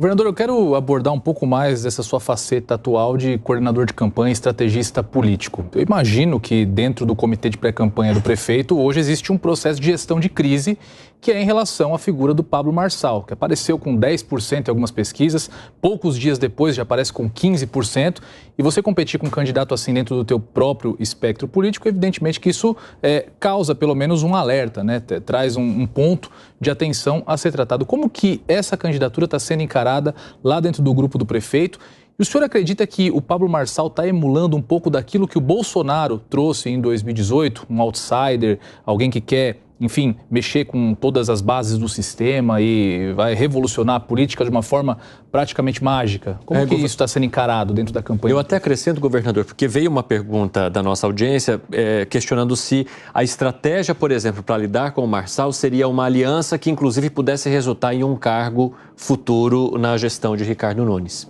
Governador, eu quero abordar um pouco mais dessa sua faceta atual de coordenador de campanha e estrategista político. Eu imagino que dentro do comitê de pré-campanha do prefeito, hoje existe um processo de gestão de crise que é em relação à figura do Pablo Marçal, que apareceu com 10% em algumas pesquisas, poucos dias depois já aparece com 15%, e você competir com um candidato assim dentro do teu próprio espectro político, evidentemente que isso causa pelo menos um alerta, né? Traz um ponto de atenção a ser tratado. Como que essa candidatura está sendo encarada lá dentro do grupo do prefeito? E o senhor acredita que o Pablo Marçal está emulando um pouco daquilo que o Bolsonaro trouxe em 2018, um outsider, alguém que quer, enfim, mexer com todas as bases do sistema e vai revolucionar a política de uma forma praticamente mágica? Como que isso está sendo encarado dentro da campanha? Eu até acrescento, governador, porque veio uma pergunta da nossa audiência questionando se a estratégia, por exemplo, para lidar com o Marçal seria uma aliança que inclusive pudesse resultar em um cargo futuro na gestão de Ricardo Nunes.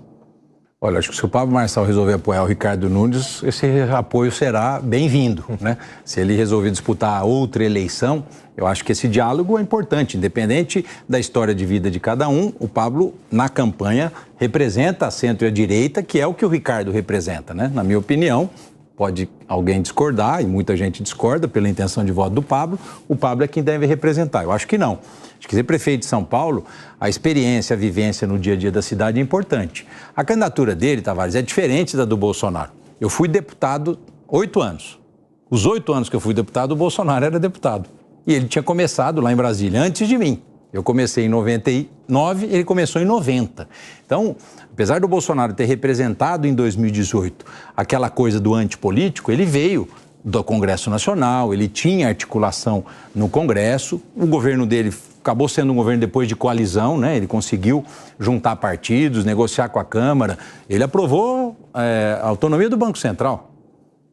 Olha, acho que se o Pablo Marçal resolver apoiar o Ricardo Nunes, esse apoio será bem-vindo, né? Se ele resolver disputar outra eleição, eu acho que esse diálogo é importante, independente da história de vida de cada um. O Pablo, na campanha, representa a centro e a direita, que é o que o Ricardo representa, né? Na minha opinião, pode alguém discordar, e muita gente discorda pela intenção de voto do Pablo, o Pablo é quem deve representar. Eu acho que não. Acho que ser prefeito de São Paulo, a experiência, a vivência no dia a dia da cidade é importante. A candidatura dele, Tavares, é diferente da do Bolsonaro. Eu fui deputado 8 anos. Os 8 anos que eu fui deputado, o Bolsonaro era deputado. E ele tinha começado lá em Brasília, antes de mim. Eu comecei em 99, ele começou em 90. Então, apesar do Bolsonaro ter representado em 2018 aquela coisa do antipolítico, ele veio do Congresso Nacional, ele tinha articulação no Congresso, o governo dele acabou sendo um governo depois de coalizão, né? Ele conseguiu juntar partidos, negociar com a Câmara, ele aprovou a autonomia do Banco Central.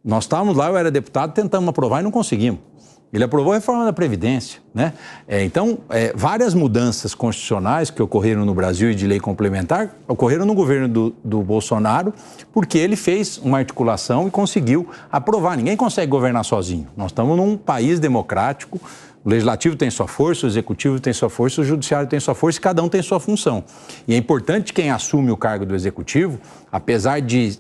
Nós estávamos lá, eu era deputado, tentamos aprovar e não conseguimos. Ele aprovou a reforma da Previdência, né? Então, várias mudanças constitucionais que ocorreram no Brasil e de lei complementar ocorreram no governo do Bolsonaro, porque ele fez uma articulação e conseguiu aprovar. Ninguém consegue governar sozinho. Nós estamos num país democrático, o Legislativo tem sua força, o Executivo tem sua força, o Judiciário tem sua força e cada um tem sua função. E é importante quem assume o cargo do Executivo, apesar de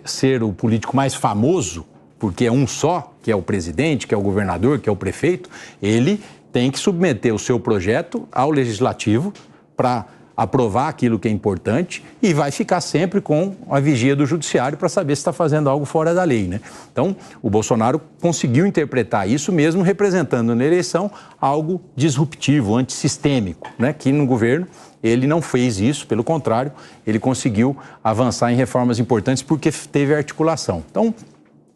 ser o político mais famoso, porque é um só, que é o presidente, que é o governador, que é o prefeito, ele tem que submeter o seu projeto ao legislativo para aprovar aquilo que é importante e vai ficar sempre com a vigia do judiciário para saber se está fazendo algo fora da lei, né? Então, o Bolsonaro conseguiu interpretar isso mesmo representando na eleição algo disruptivo, antissistêmico, né? Que no governo ele não fez isso, pelo contrário, ele conseguiu avançar em reformas importantes porque teve articulação. Então,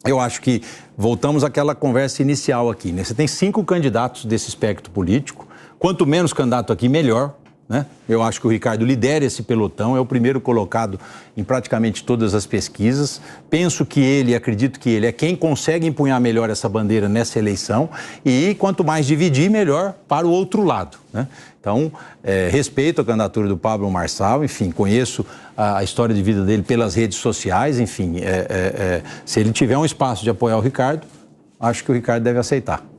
eu acho que voltamos àquela conversa inicial aqui, né? Você tem 5 candidatos desse espectro político, quanto menos candidato aqui, melhor, né? Eu acho que o Ricardo lidera esse pelotão, é o primeiro colocado em praticamente todas as pesquisas. Penso que ele, acredito que ele é quem consegue empunhar melhor essa bandeira nessa eleição e quanto mais dividir, melhor para o outro lado, né? Então, respeito a candidatura do Pablo Marçal, enfim, conheço a história de vida dele pelas redes sociais, enfim, se ele tiver um espaço de apoiar o Ricardo, acho que o Ricardo deve aceitar.